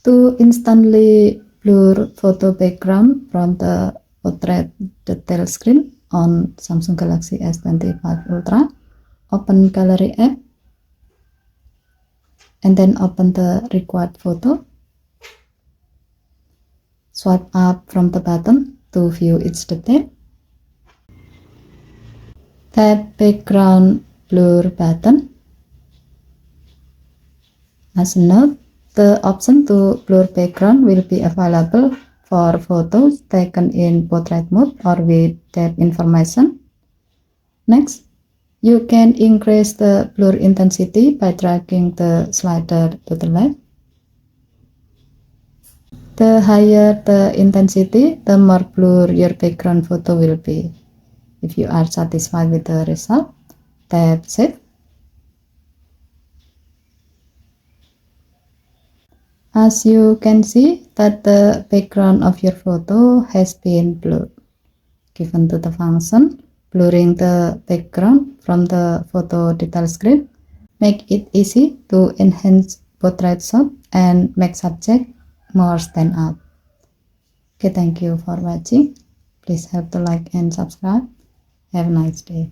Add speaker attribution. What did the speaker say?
Speaker 1: To instantly blur photo background from the portrait detail screen on Samsung Galaxy S25 Ultra, open Gallery app and then open the required photo. Swipe up from the button to view its detail. Tap background blur button. As a note, the option to blur background will be available for photos taken in portrait mode or with depth information. Next, you can increase the blur intensity by dragging the slider to the left. The higher the intensity, the more blur your background photo will be. If you are satisfied with the result, tap Save. As you can see that the background of your photo has been blurred. Given to the function, blurring the background from the photo detail screen, make it easy to enhance portrait shot and make subject more stand out. Okay, thank you for watching. Please help to like and subscribe. Have a nice day.